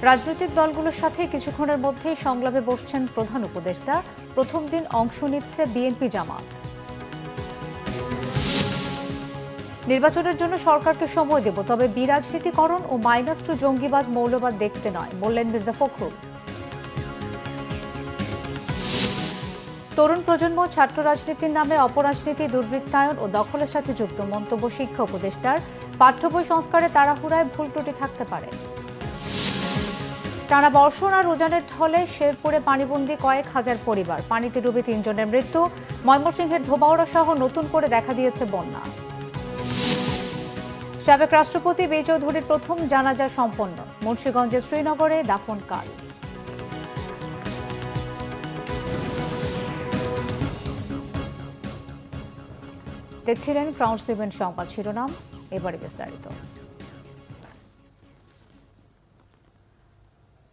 রাজনৈতিক দলগুলোর সাথে কিছুক্ষণের মধ্যেই সংলাপে বসছেন প্রধান উপদেষ্টা। প্রথম দিন অংশ নিচ্ছে বিএনপি জামাত। নির্বাচনের জন্য সরকারকে সময় দেব, তবে বিরাজনীতিকরণ ও -2 জঙ্গিবাদ মৌলবাদ দেখতে নয়, বললেন মির্জা ফখরুল। তরুণ প্রজন্ম ছাত্র রাজনীতির নামে অপরাজনীতি, দুর্বৃত্তায়ন ও দখলের সাথে যুক্ত, মন্তব্য শিক্ষা উপদেষ্টার। পাঠ্য বই সংস্কারে তাড়াহুড়ায় ভুল ত্রুটি থাকতে পারে। টানা বর্ষণ আর উজানের ঢলে শেরপুরে পানিবন্দী কয়েক হাজার পরিবার, পানিতে ডুবে 3 জনের মৃত্যু। ময়মনসিংহের ধোবাউড়া সহ নতুন করে দেখা দিয়েছে বন্যা। সাবেক রাষ্ট্রপতি বি চৌধুরীর প্রথম জানাজা সম্পন্ন, মুন্সিগঞ্জের শ্রীনগরে দাফন কাল। দেখছিলেন ক্রাউন 7 সংবাদ শিরোনাম, এবারে বিস্তারিত।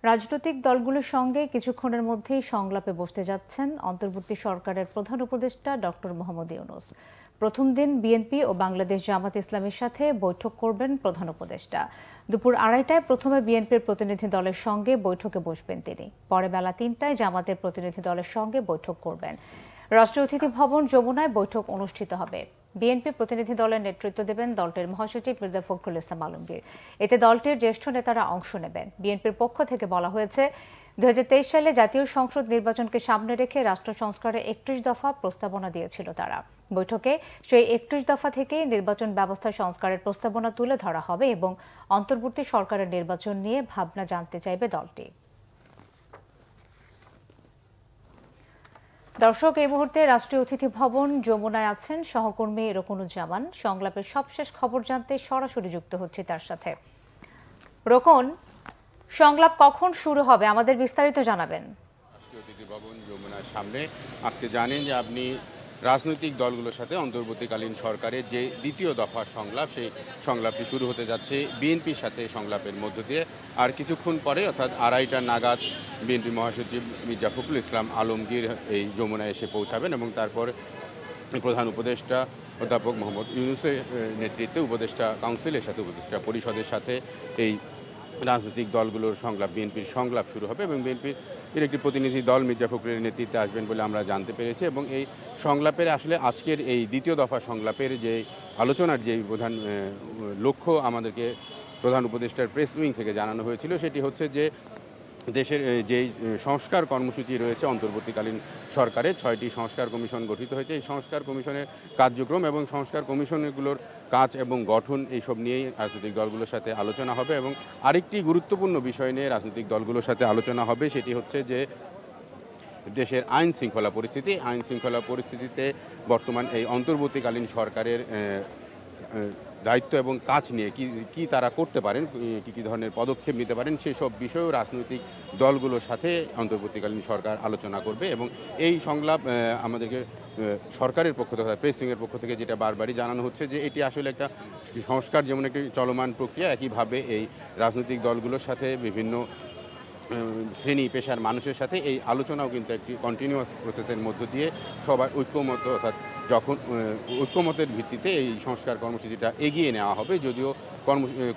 রাজনৈতিক দলগুলোর সঙ্গে কিছুক্ষণের মধ্যেই সংলাপে বসতে যাচ্ছেন অন্তর্বর্তী সরকারের প্রধান উপদেষ্টা ডক্টর মোহাম্মদ ইউনূস। প্রথম দিন বিএনপি ও বাংলাদেশ জামাত ইসলামীর সাথে বৈঠক করবেন প্রধান উপদেষ্টা। দুপুর 2:30টায় প্রথমে বিএনপির প্রতিনিধি দলের সঙ্গে বৈঠকে বসবেন তিনি। পরে বেলা 3টায় জামাতের প্রতিনিধি দলের সঙ্গে বৈঠক করবেন। রাষ্ট্রীয় অতিথি ভবন যমুনায় বৈঠক অনুষ্ঠিত হবে। বিএনপি প্রতিনিধি দলের নেতৃত্ব দেবেন দলটির মহাসচিব মির্জা ফখরুল ইসলাম আলমগীর। এতে দলটির জ্যেষ্ঠ নেতারা অংশ নেবেন। বিএনপির পক্ষ থেকে বলা হয়েছে, 2023 সালে জাতীয় সংসদ নির্বাচনকে সামনে রেখে রাষ্ট্র সংস্কারে 31 দফা প্রস্তাবনা দিয়েছিল তারা। বৈঠকে সেই 31 দফা থেকে নির্বাচন ব্যবস্থা সংস্কারের প্রস্তাবনা তুলে ধরা হবে এবং অন্তর্বর্তী সরকারের নির্বাচন নিয়ে ভাবনা জানতে চাইবে দলটি। দর্শক, এই মুহূর্তে রাষ্ট্রীয় অতিথি ভবন যমুনায় আছেন সহকর্মী রোকনুজ্জামান। সংলাপের সবশেষ খবর জানতে সরাসরি যুক্ত হচ্ছে তার সাথে। রোকন, সংলাপ কখন শুরু হবে আমাদের বিস্তারিত জানাবেন। রাষ্ট্রীয় অতিথি ভবন যমুনার সামনে আজকে জানেন যে আপনি রাজনৈতিক দলগুলোর সাথে অন্তর্বর্তীকালীন সরকারের যে দ্বিতীয় দফার সংলাপ, সেই সংলাপটি শুরু হতে যাচ্ছে বিএনপির সাথে সংলাপের মধ্য দিয়ে। আর কিছুক্ষণ পরে অর্থাৎ 2:30টা নাগাদ বিএনপি মহাসচিব মির্জা ফখরুল ইসলাম আলমগীর এই যমুনায় এসে পৌঁছাবেন এবং তারপর প্রধান উপদেষ্টা অধ্যাপক মোহাম্মদ ইউনূসের নেতৃত্বে উপদেষ্টা কাউন্সিলের সাথে উপদেষ্টা পরিষদের সাথে এই রাজনৈতিক দলগুলোর সংলাপ, বিএনপির সংলাপ শুরু হবে এবং বিএনপির একটি প্রতিনিধি দল মির্জা ফখরুলের নেতৃত্বে আসবেন বলে আমরা জানতে পেরেছি। এবং এই সংলাপের আসলে আজকের এই দ্বিতীয় দফা সংলাপের যে আলোচনার যে প্রধান লক্ষ্য আমাদেরকে প্রধান উপদেষ্টার প্রেস উইং থেকে জানানো হয়েছিল, সেটি হচ্ছে যে দেশের যেই সংস্কার কর্মসূচি রয়েছে অন্তর্বর্তীকালীন সরকারের 6টি সংস্কার কমিশন গঠিত হয়েছে, এই সংস্কার কমিশনের কার্যক্রম এবং সংস্কার কমিশনগুলোর কাজ এবং গঠন এইসব নিয়েই রাজনৈতিক দলগুলোর সাথে আলোচনা হবে। এবং আরেকটি গুরুত্বপূর্ণ বিষয় নিয়ে রাজনৈতিক দলগুলোর সাথে আলোচনা হবে, সেটি হচ্ছে যে দেশের আইন শৃঙ্খলা পরিস্থিতিতে বর্তমান এই অন্তর্বর্তীকালীন সরকারের দায়িত্ব এবং কাজ নিয়ে কি তারা করতে পারেন, কি ধরনের পদক্ষেপ নিতে পারেন, সেই সব বিষয়েও রাজনৈতিক দলগুলোর সাথে অন্তর্বর্তীকালীন সরকার আলোচনা করবে। এবং এই সংলাপ আমাদেরকে সরকারের পক্ষ থেকে, প্রেসিংয়ের পক্ষ থেকে যেটা বারবারই জানানো হচ্ছে যে এটি আসলে একটা সংস্কার যেমন একটি চলমান প্রক্রিয়া, একইভাবে এই রাজনৈতিক দলগুলোর সাথে বিভিন্ন শ্রেণী পেশার মানুষের সাথে এই আলোচনাও কিন্তু একটি কন্টিনিউয়াস প্রসেসের মধ্য দিয়ে সবার ঐক্যমত, অর্থাৎ যখন ঐক্যমতের ভিত্তিতে এই সংস্কার কর্মসূচিটা এগিয়ে নেওয়া হবে। যদিও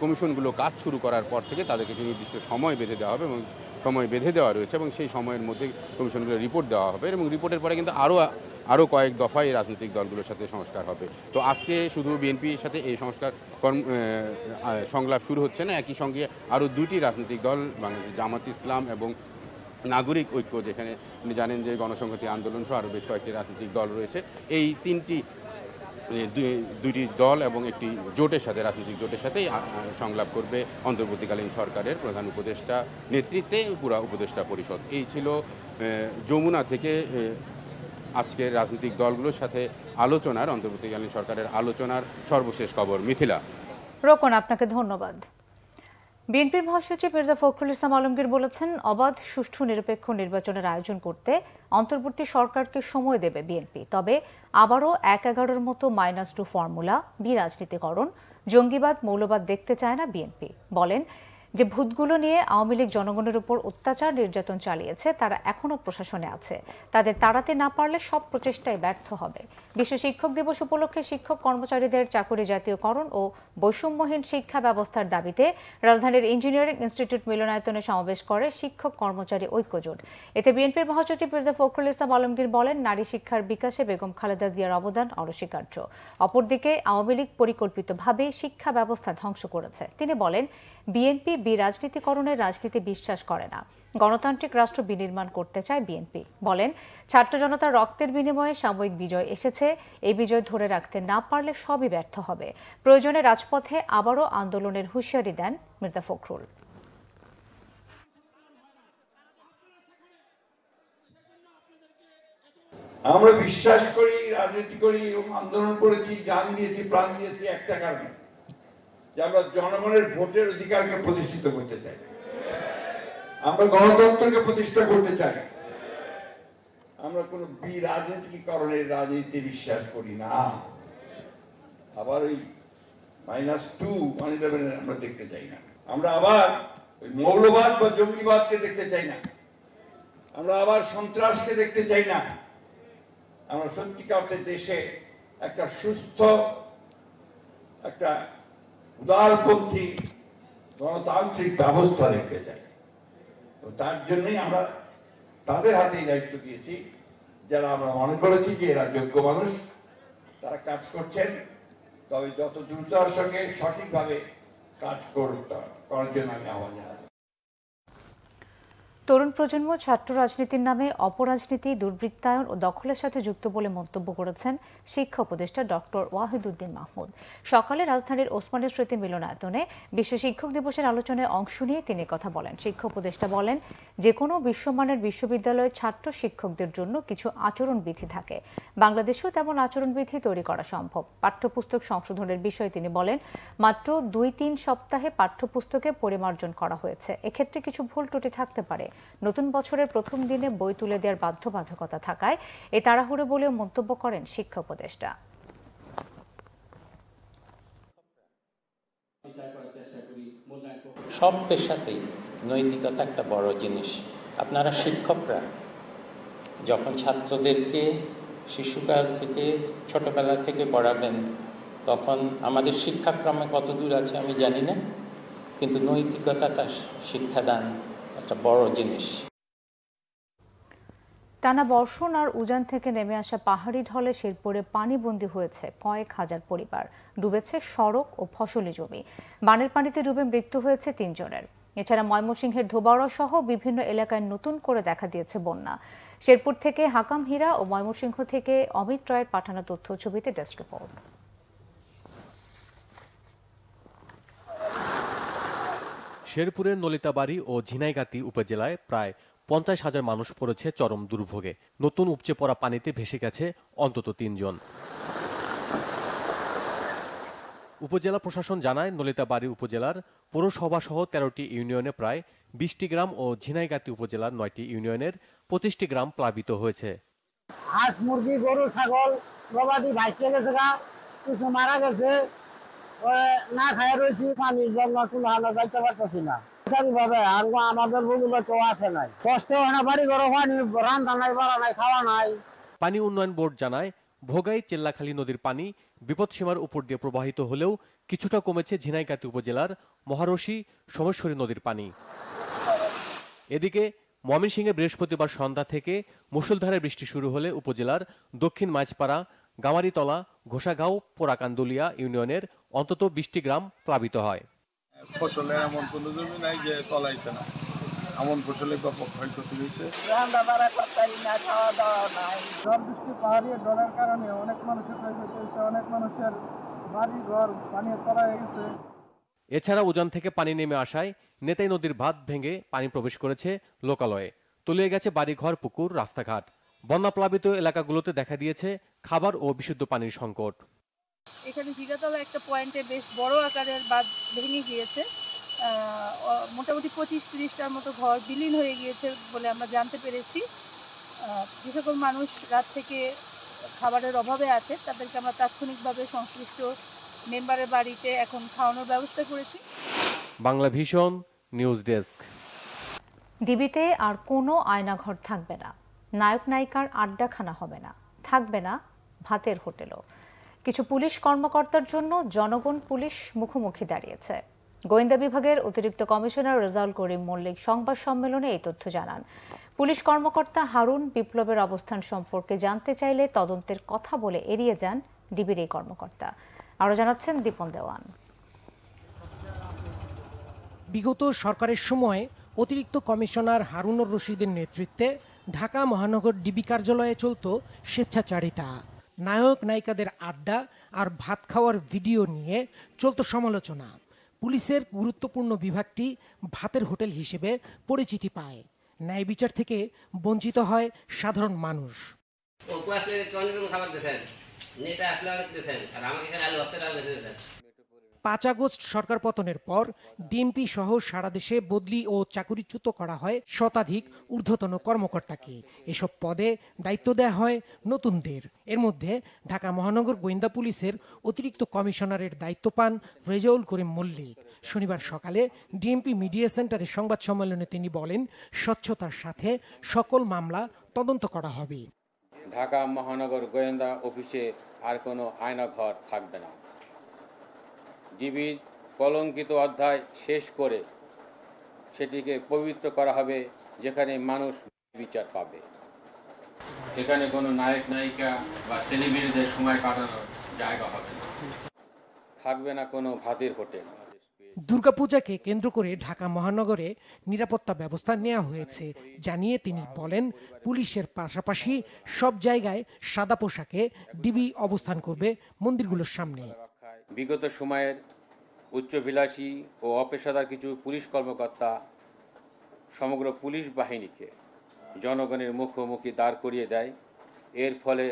কমিশনগুলো কাজ শুরু করার পর থেকে তাদেরকে একটি নির্দিষ্ট সময় বেঁধে দেওয়া হবে এবং সময় বেঁধে দেওয়া রয়েছে এবং সেই সময়ের মধ্যে কমিশনগুলো রিপোর্ট দেওয়া হবে এবং রিপোর্টের পরে কিন্তু আরও কয়েক দফায় রাজনৈতিক দলগুলোর সাথে সংস্কার হবে। তো আজকে শুধু বিএনপির সাথে এই সংলাপ শুরু হচ্ছে না, একই সঙ্গে আরও 2টি রাজনৈতিক দল, বাংলাদেশ জামাত ইসলাম এবং নাগরিক ঐক্য, যেখানে আপনি জানেন যে গণসংহতি আন্দোলন সহ আরও বেশ কয়েকটি রাজনৈতিক দল রয়েছে, এই দুইটি দল এবং একটি রাজনৈতিক জোটের সাথেই সংলাপ করবে অন্তর্বর্তীকালীন সরকারের প্রধান উপদেষ্টা নেতৃত্বে পুরা উপদেষ্টা পরিষদ। এই ছিল যমুনা থেকে আজকের রাজনৈতিক দলগুলোর সাথে অন্তর্বর্তীকালীন সরকারের আলোচনার সর্বশেষ খবর। মিথিলা। রোকন, আপনাকে ধন্যবাদ। বিএনপির মহাসচিব মির্জা ফখরুল ইসলাম আলমগীর বলেছেন, অবাধ, সুষ্ঠু, নিরপেক্ষ নির্বাচনের আয়োজন করতে অন্তর্বর্তী সরকারকে সময় দেবে বিএনপি, তবে আবারও 1-11-র মতো -2 ফর্মুলা, বিরাজনীতিকরণ, জঙ্গিবাদ, মৌলবাদ দেখতে চায় না বিএনপি। বলেন, যে ভূতগুলো নিয়ে আওয়ামী লীগ জনগণের উপর অত্যাচার নির্যাতন চালিয়েছে তারা এখনো প্রশাসনে আছে, তাদের তাড়াতে না পারলে সব প্রচেষ্টায় ব্যর্থ হবে। বিশ্ব শিক্ষক দিবস উপলক্ষে শিক্ষক কর্মচারীদের চাকুরি জাতীয়করণ ও বৈষম্যহীন শিক্ষা ব্যবস্থার দাবিতে রাজধানীর ইঞ্জিনিয়ারিং ইনস্টিটিউট মিলনায়তনে সমাবেশ করে শিক্ষক কর্মচারী ঐক্যজোট। এতে বিএনপির মহাসচিব মির্জা ফখরুল ইসলাম আলমগীর বলেন, নারী শিক্ষার বিকাশে বেগম খালেদা জিয়ার অবদান অনস্বীকার্য। অপরদিকে আওয়ামী লীগ পরিকল্পিতভাবে শিক্ষা ব্যবস্থা ধ্বংস করেছে। তিনি বলেন, বিএনপি বিরাজনীতিকরণের রাজনীতি বিশ্বাস করে না, গণতান্ত্রিক রাষ্ট্র বিনির্মাণ করতে চায় বিএনপি। বলেন, ছাত্র জনতার রক্তের বিনিময়ে সাময়িক বিজয় এসেছে, এই বিজয় ধরে রাখতে না পারলে সবই ব্যর্থ হবে। প্রয়োজনে রাজপথে আবারও আন্দোলনের হুঁশিয়ারি দেন মির্জা ফখরুল। আমরা বিশ্বাস করি, রাজনীতি করি এবং আন্দোলন করেছি, জান দিয়েছি, প্রাণ দিয়েছি একটা কারণে, যে আমরা জনগণের ভোটের অধিকারকে প্রতিষ্ঠিত করতে চাই, আমরা গণতন্ত্রকে প্রতিষ্ঠা করতে চাই। আমরা কোনো বিরাজনীতিকরণের রাজনীতি বিশ্বাস করি না। আবার ওই -2 111 আমরা দেখতে চাই না। আমরা আবার ওই মৌলবাদ বা জঙ্গিবাদকে দেখতে চাই না। আমরা আবার সন্ত্রাসকে দেখতে চাই না। আমরা সত্যিকার অর্থে দেশে একটা সুস্থ, একটা উদারপন্থী গণতান্ত্রিক ব্যবস্থা দেখতে চাই। তো তার জন্যই আমরা তাদের হাতেই দায়িত্ব দিয়েছি, যারা আমরা মনে করেছি যে এরা যোগ্য মানুষ, তারা কাজ করছেন। তবে যত দ্রুততার সঙ্গে সঠিকভাবে কাজ করার জন্য আমি আহ্বান জানাই। তরুণ প্রজন্ম ছাত্র রাজনীতির নামে অপরাজনীতি, দুর্বৃত্তায়ন ও দখলের সাথে যুক্ত বলে মন্তব্য করেছেন শিক্ষা উপদেষ্টা ডক্টর ওয়াহিদুদ্দিন মাহমুদ। সকালে রাজধানীর ওসমানী স্মৃতি মিলনায়তনে বিশ্ব শিক্ষক দিবসের আলোচনায় অংশ নিয়ে তিনি কথা বলেন। শিক্ষা উপদেষ্টা বলেন, যে কোনো বিশ্বমানের বিশ্ববিদ্যালয়ে ছাত্র শিক্ষকদের জন্য কিছু আচরণবিধি থাকে, বাংলাদেশেও তেমন আচরণবিধি তৈরি করা সম্ভব। পাঠ্যপুস্তক সংশোধনের বিষয়ে তিনি বলেন, মাত্র 2-3 সপ্তাহে পাঠ্যপুস্তকে পরিমার্জন করা হয়েছে, এক্ষেত্রে কিছু ভুল ত্রুটি থাকতে পারে। নতুন বছরের প্রথম দিনে বই তুলে দেওয়ার বাধ্যবাধকতা থাকায় এ তাড়াহুড়ো বলেও মন্তব্য করেন শিক্ষা উপদেষ্টা। সব পেশাতেই নৈতিকতা একটা বড় জিনিস। আপনারা শিক্ষকরা যখন ছাত্রদেরকে শিশুকাল থেকে, ছোটবেলা থেকে পড়াবেন, তখন আমাদের শিক্ষাক্রমে কত দূর আছে আমি জানি না, কিন্তু নৈতিকতা শিক্ষাদান একটা বড় জিনিস। টানা বর্ষণ আর উজান থেকে নেমে আসা পাহাড়ি ঢলে শেরপুরে পানিবন্দী হয়েছে কয়েক হাজার পরিবার, ডুবেছে সড়ক ও ফসলি জমি। বানের পানিতে ডুবে মৃত্যু হয়েছে 3 জনের। এছাড়া ময়মনসিংহের ধোবাউড়া সহ বিভিন্ন এলাকায় নতুন করে দেখা দিয়েছে বন্যা। শেরপুর থেকে হাকাম হীরা ও ময়মনসিংহ থেকে অমিত রায়ের পাঠানো তথ্য ছবিতে ডেস্ক রিপোর্ট। শেরপুরের নলিতাবাড়ি ও ঝিনাইগাতি উপজেলায় প্রায় 50,000 মানুষ পড়েছে চরম দুর্ভোগে। নতুন উপচে পড়া পানিতে ভেসে গেছে অন্তত 3 জন। উপজেলা প্রশাসন জানায়, নলিতাবাড়ি উপজেলার পৌরসভা সহ 13টি ইউনিয়নে প্রায় 20টি গ্রাম ও ঝিনাইগাতি উপজেলার 9টি ইউনিয়নের 25টি গ্রাম প্লাবিত হয়েছে। হাঁস, মুরগি, গরু, ছাগল গবাদি ভাইসে গেছে, কিছু মারা গেছে, না খায় রয়েছি, পানির জন্য কুলাহানো যাইতে পারতেছি না। আমাদের বগুলো কেউ আসে নাই, কষ্ট হয় না, বাড়ি ঘর পানি, রান্না নাই, বাড়া নাই, খাওয়া নাই। পানি উন্নয়ন বোর্ড জানায়, ভোগাই চেল্লাখালী নদীর পানি বিপদসীমার উপর দিয়ে প্রবাহিত হলেও কিছুটা কমেছে ঝিনাইগাতি উপজেলার মহারশী সোমেশ্বরী নদীর পানি। এদিকে ময়মনসিংহে বৃহস্পতিবার সন্ধ্যা থেকে মুষলধারে বৃষ্টি শুরু হলে উপজেলার দক্ষিণ মাঝপাড়া, গামারিতলা, ঘোষাগাঁও, পোড়াকান্দুলিয়া ইউনিয়নের অন্তত 20টি গ্রাম প্লাবিত হয়। ফসলের এমন কোনো জমি নাই যে তলাইছে না, এমন ফসলের ব্যাপক ক্ষয়ক্ষতি হয়েছে। পাহাড়ি ঢলের কারণে অনেক মানুষের ক্ষয়ক্ষতি হয়েছে, অনেক মানুষের বাড়ি ঘর পানির তলায় গেছে। এছাড়া উজান থেকে পানি নেমে আসায় নেতাই নদীর বাঁধ ভেঙে পানি প্রবেশ করেছে লোকালয়ে, তলিয়ে গেছে বাড়িঘর, পুকুর, রাস্তাঘাট। বন্যা প্লাবিত এলাকাগুলোতে দেখা দিয়েছে খাবার ও বিশুদ্ধ পানির সংকট। এখানে জিগাতলা একটা পয়েন্টে বেশ বড় আকারের বাঁধ ভেঙে গিয়েছে, মোটামুটি 25-30টার মতো ঘর বিলীন হয়ে গিয়েছে বলে আমরা জানতে পেরেছি। যে সকল মানুষ রাত থেকে খাবারের অভাবে আছে তাদেরকে আমরা তাৎক্ষণিকভাবে সংশ্লিষ্ট মেম্বারের বাড়িতে এখন খাওয়ানোর ব্যবস্থা করেছি। Bangla Vision, news desk. ডিবিতে আর কোনো আয়নাঘর থাকবে না, নায়ক নায়িকার আড্ডাখানা হবে না, থাকবে না ভাতের হোটেলও। কিছু পুলিশ কর্মকর্তার জন্য জনগণ পুলিশ মুখোমুখি দাঁড়িয়েছে। গোয়েন্দা বিভাগের অতিরিক্ত কমিশনার রেজাউল করিম মল্লিক সংবাদ সম্মেলনে এই তথ্য জানান। পুলিশ কর্মকর্তা হারুন বিপ্লবের অবস্থান সম্পর্কে জানতে চাইলে তদন্তের কথা বলে এড়িয়ে যান ডিবির এই কর্মকর্তা। আরও জানাচ্ছেন দীপন দেওয়ান। বিগত সরকারের সময় অতিরিক্ত কমিশনার হারুনুর রশিদের নেতৃত্বে ঢাকা মহানগর ডিবি কার্যালয়ে চলত স্বেচ্ছাচারিতা। নায়ক নায়িকাদের আড্ডা আর ভাত খাওয়ার ভিডিও নিয়ে চলত সমালোচনা। পুলিশের গুরুত্বপূর্ণ বিভাগটি ভাতের হোটেল হিসেবে পরিচিতি পায়। ন্যায় বিচার থেকে বঞ্চিত হয় সাধারণ মানুষ। 5 আগস্ট সরকার পতনের পর ডিএমপি সহ সারা দেশে বদলি ও চাকুরিচ্যুত করা হয় শতাধিক ঊর্ধ্বতন কর্মকর্তাকে। এসব পদে দায়িত্ব দেওয়া হয় নতুনদের। এর মধ্যে ঢাকা মহানগর গোয়েন্দা পুলিশের অতিরিক্ত কমিশনারের দায়িত্ব পান রেজাউল করিম মল্লিক। শনিবার সকালে ডিএমপি মিডিয়া সেন্টারে সংবাদ সম্মেলনে তিনি বলেন, স্বচ্ছতার সাথে সকল মামলা তদন্ত করা হবে। ঢাকা মহানগর গোয়েন্দা অফিসে আর কোনো আয়নাঘর থাকবে না। ডিবির কলঙ্কিত অধ্যায় শেষ করে সেটিকে পবিত্র করা হবে, যেখানে মানুষ বিচার পাবে। যেখানে কোনো নায়ক নায়িকা বা সেলিব্রিটিদের সময় কাটানোর জায়গা হবে না, থাকবে না কোনো ভাতের হোটেল। দুর্গাপূজাকে কেন্দ্র করে ঢাকা মহানগরে নিরাপত্তা ব্যবস্থা নেওয়া হয়েছে জানিয়ে তিনি বলেন, পুলিশের পাশাপাশি সব জায়গায় সাদা পোশাকে ডিবি অবস্থান করবে মন্দিরগুলোর সামনে। বিগত সময়ের উচ্চভিলাষী ও অপেশাদার কিছু পুলিশ কর্মকর্তা সমগ্র পুলিশ বাহিনীকে জনগণের মুখোমুখি দাঁড় করিয়ে দেয়। এর ফলে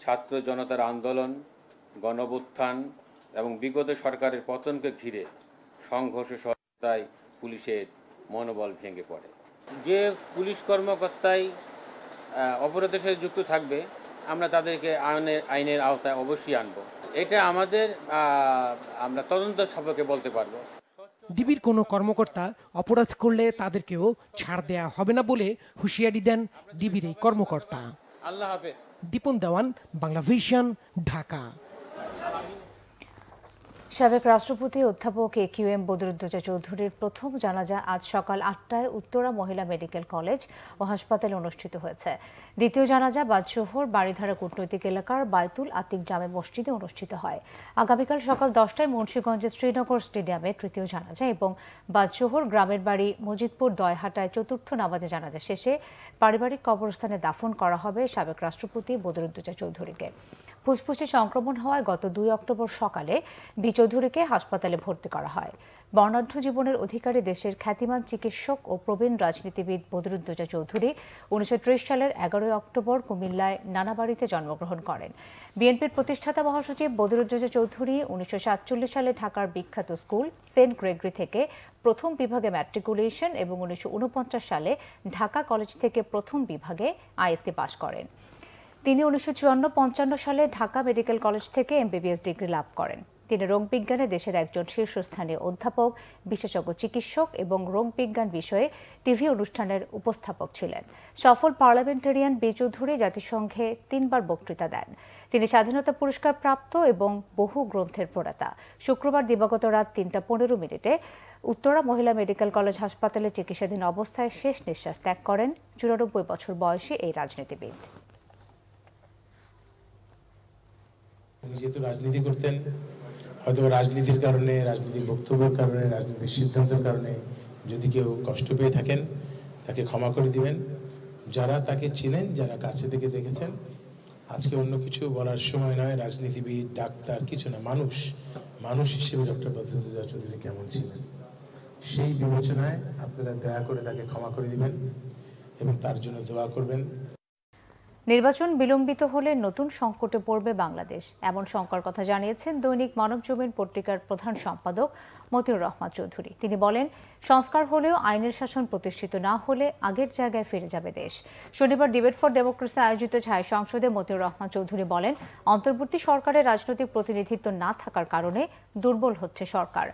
ছাত্র জনতার আন্দোলন, গণঅভ্যুত্থান এবং বিগত সরকারের পতনকে ঘিরে সংঘর্ষ সহায়তায় পুলিশের মনোবল ভেঙে পড়ে। যে পুলিশ কর্মকর্তাই অপরাধের সাথে যুক্ত থাকবে, আমরা তাদেরকে আইনের আওতায় অবশ্যই আনব। এটা আমরা তদন্ত সাপেক্ষে বলতে পারবো। ডিবির কোনো কর্মকর্তা অপরাধ করলে তাদেরকেও ছাড় দেয়া হবে না বলে হুঁশিয়ারি দেন ডিবির এই কর্মকর্তা। আল্লাহ হাফেজ। দীপন দেওয়ান, বাংলা ভিশন, ঢাকা। সাবেক রাষ্ট্রপতি অধ্যাপক AQM বদরুদ্দোজা চৌধুরীর প্রথম জানাজা আজ সকাল 8টায় উত্তরা মহিলা মেডিকেল কলেজ ও হাসপাতালে অনুষ্ঠিত হয়েছে। দ্বিতীয় জানাজা বাদশোহর বাড়িধারা কূটনৈতিক এলাকার বায়তুল আতিক জামে মসজিদে অনুষ্ঠিত হয়। আগামীকাল সকাল 10টায় মুন্সিগঞ্জের শ্রীনগর স্টেডিয়ামে তৃতীয় জানাজা এবং বাদশোহর গ্রামের বাড়ি মজিদপুর দয়হাটায় চতুর্থ নামাজে জানাজা শেষে পারিবারিক কবরস্থানে দাফন করা হবে সাবেক রাষ্ট্রপতি বদরুদ্দোজা চৌধুরীকে। ফুসফুসে সংক্রমণ হওয়ায় গত 2 অক্টোবর সকালে বি চৌধুরীকে হাসপাতালে ভর্তি করা হয়। বর্ণাঢ্য জীবনের অধিকারী দেশের খ্যাতিমান চিকিৎসক ও প্রবীণ রাজনীতিবিদ বদরুদ্দোজা চৌধুরী 1930 সালের 11 অক্টোবর কুমিল্লায় নানাবাড়িতে জন্মগ্রহণ করেন। বিএনপির প্রতিষ্ঠাতা মহাসচিব বদরুদ্দোজা চৌধুরী 1947 সালে ঢাকার বিখ্যাত স্কুল সেন্ট গ্রেগরি থেকে প্রথম বিভাগে ম্যাট্রিকুলেশন এবং 1949 সালে ঢাকা কলেজ থেকে প্রথম বিভাগে আইএসসি পাশ করেন। তিনি 1954-55 সালে ঢাকা মেডিকেল কলেজ থেকে MBBS ডিগ্রি লাভ করেন। তিনি রোগবিজ্ঞানে দেশের একজন শীর্ষস্থানীয় অধ্যাপক, বিশেষজ্ঞ চিকিৎসক এবং রোগবিজ্ঞান বিষয়ে টিভি অনুষ্ঠানের উপস্থাপক ছিলেন। সফল পার্লামেন্টারিয়ান বি চৌধুরী জাতিসংঘে 3 বার বক্তৃতা দেন। তিনি স্বাধীনতা পুরস্কার প্রাপ্ত এবং বহু গ্রন্থের প্রণেতা। শুক্রবার দিবাগত রাত 3টা 15 মিনিটে উত্তরা মহিলা মেডিকেল কলেজ হাসপাতালে চিকিৎসাধীন অবস্থায় শেষ নিঃশ্বাস ত্যাগ করেন 94 বছর বয়সী এই রাজনীতিবিদ। উনি যেহেতু রাজনীতি করতেন, হয়তো রাজনীতির কারণে, রাজনৈতিক বক্তব্যের কারণে, রাজনৈতিক সিদ্ধান্তের কারণে যদি কেউ কষ্ট পেয়ে থাকেন, তাকে ক্ষমা করে দিবেন। যারা তাকে চিনেন, যারা কাছে থেকে দেখেছেন, আজকে অন্য কিছু বলার সময় নয়। রাজনীতিবিদ, ডাক্তার কিছু না, মানুষ হিসেবে ডক্টর বদরুদ্দোজা চৌধুরী কেমন ছিলেন, সেই বিবেচনায় আপনারা দয়া করে তাকে ক্ষমা করে দিবেন এবং তার জন্য দোয়া করবেন। নির্বাচন বিলম্বিত হলে নতুন সংকটে পড়বে বাংলাদেশ, এমন শঙ্কার কথা জানিয়েছেন দৈনিক মানবজমিন পত্রিকার প্রধান সম্পাদক মতিউর রহমান চৌধুরী। তিনি বলেন, সংস্কার হলেও আইনের শাসন প্রতিষ্ঠিত না হলে আগের জায়গায় ফিরে যাবে দেশ। শনিবার ডিবেট ফর ডেমোক্রেসি আয়োজিত ছায়া সংসদে মতিউর রহমান চৌধুরী বলেন, অন্তর্বর্তী সরকারের রাজনৈতিক প্রতিনিধিত্ব না থাকার কারণে দুর্বল হচ্ছে সরকার।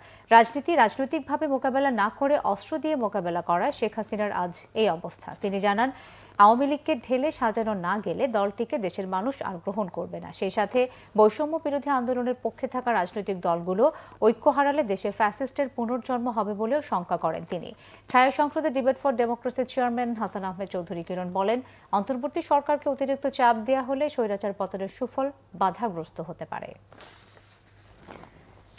রাজনৈতিকভাবে মোকাবেলা না করে অস্ত্র দিয়ে মোকাবেলা করায় শেখ হাসিনার আজ এই অবস্থা। তিনি জানান, আওয়ামী লীগকে ঢেলে সাজানো না গেলে দলটিকে দেশের মানুষ আর গ্রহণ করবে না। সেই সাথে বৈষম্য বিরোধী আন্দোলনের পক্ষে থাকা রাজনৈতিক দলগুলো ঐক্য হারালে দেশে ফ্যাসিস্টের পুনর্জন্ম হবে বলেও শঙ্কা করেন তিনি। ছায়া সংসদে ডিবেট ফর ডেমোক্রেসির চেয়ারম্যান হাসান আহমেদ চৌধুরী কিরণ বলেন, অন্তর্বর্তী সরকারকে অতিরিক্ত চাপ দেওয়া হলে স্বৈরাচার পতনের সুফল বাধাগ্রস্ত হতে পারে।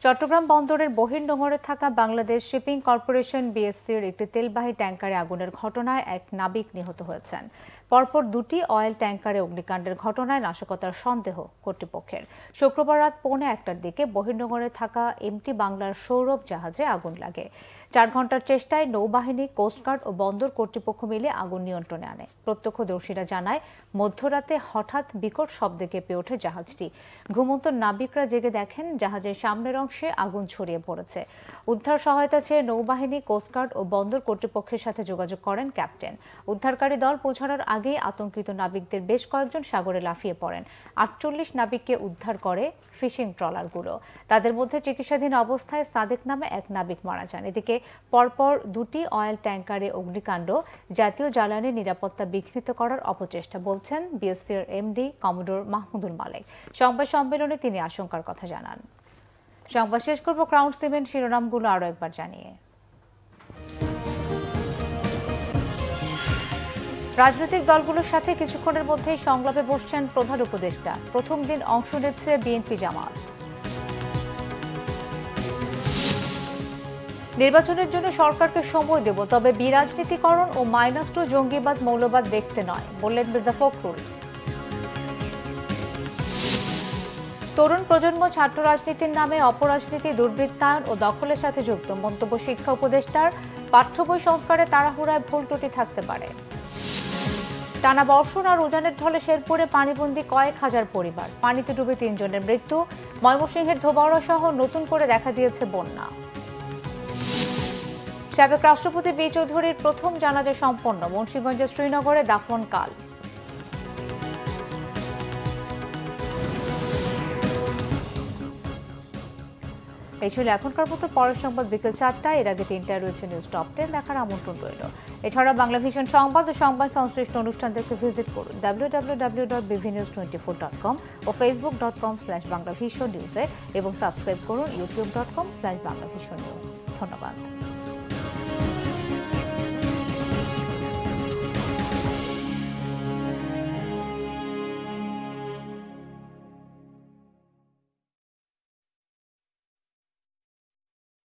চট্টগ্রাম বন্দরের বহির্নোঙরে থাকা বাংলাদেশ শিপিং কর্পোরেশন বিএসসির একটি তেলবাহী ট্যাঙ্কারে আগুনের ঘটনায় এক নাবিক নিহত হয়েছেন। পরপর দুটি অয়েল ট্যাঙ্কারে অগ্নিকাণ্ডের ঘটনায় নাশকতার সন্দেহ কর্তৃপক্ষের। শুক্রবার রাত 1:45টার দিকে বহির্নোঙরে থাকা এমটি বাংলার সৌরভ জাহাজে আগুন লাগে। 4 ঘণ্টার চেষ্টায় নৌবাহিনী, কোস্টগার্ড ও বন্দর কর্তৃপক্ষ মিলে আগুন নিয়ন্ত্রণে আনে। প্রত্যক্ষদর্শীরা জানায়, মধ্যরাতে হঠাৎ বিকট শব্দে কেঁপে ওঠে জাহাজটি। ঘুমন্ত নাবিকরা জেগে দেখেন জাহাজের সামনের অংশে আগুন ছড়িয়ে পড়েছে। উদ্ধার সহায়তা চেয়ে নৌবাহিনী, কোস্টগার্ড ও বন্দর কর্তৃপক্ষের সাথে যোগাযোগ করেন ক্যাপ্টেন। উদ্ধারকারী দল পৌঁছানোর আগেই আতঙ্কিত নাবিকদের বেশ কয়েকজন সাগরে লাফিয়ে পড়েন। 48 নাবিককে উদ্ধার করে ফিশিং ট্রলারগুলো। তাদের মধ্যে চিকিৎসাধীন অবস্থায় সাদেক নামে এক নাবিক মারা যান। এদিকে পরপর দুটি অয়েল ট্যাঙ্কারে অগ্নিকাণ্ড জাতীয় জ্বালানি নিরাপত্তা বিঘ্নিত করার অপচেষ্টা বলছেন বিএসসির এমডি কমোডোর মাহমুদুল মালেক। সংবাদ সম্মেলনে তিনি আশঙ্কার কথা জানান। সংবাদ শেষ করব ক্রাউন সিমেন্ট শিরোনামগুলো আরও একবার জানিয়ে। রাজনৈতিক দলগুলোর সাথে কিছুক্ষণের মধ্যেই সংলাপে বসছেন প্রধান উপদেষ্টা। প্রথম দিন অংশ নিচ্ছে বিএনপি জামাত। নির্বাচনের জন্য সরকারকে সময় দেব, তবে বিরাজনীতিকরণ ও -2 জঙ্গিবাদ মৌলবাদ দেখতে নয়, বললেন মির্জা ফখরুল। তরুণ প্রজন্ম ছাত্র রাজনীতির নামে অপরাজনীতি, দুর্বৃত্তায়ন ও দখলের সাথে যুক্ত, মন্তব্য শিক্ষা উপদেষ্টার। পাঠ্য বই সংস্কারে তাড়াহুড়ায় ভুল ত্রুটি থাকতে পারে। টানা বর্ষণ আর উজানের ঢলে শেরপুরে পানিবন্দী কয়েক হাজার পরিবার, পানিতে ডুবে 3 জনের মৃত্যু। ময়মনসিংহের ধোবাউড়া সহ নতুন করে দেখা দিয়েছে বন্যা। সাবেক রাষ্ট্রপতি বি চৌধুরীর প্রথম জানাজা সম্পন্ন, মুন্সিগঞ্জের শ্রীনগরে দাফন কাল। এই ছিল এখনকার মতো। পরের সংবাদ বিকেল 4টায়। এর আগে 3টায় রয়েছে নিউজ টপ 10 দেখার আমন্ত্রণ রইল। এছাড়া বাংলা ভিশন সংবাদ ও সংবাদ সংশ্লিষ্ট অনুষ্ঠান দেখতে ভিজিট করুন www.bvnews24.com ও facebook.com/banglavishonews এবং সাবস্ক্রাইব করুন youtube.com/banglavishonews। ধন্যবাদ।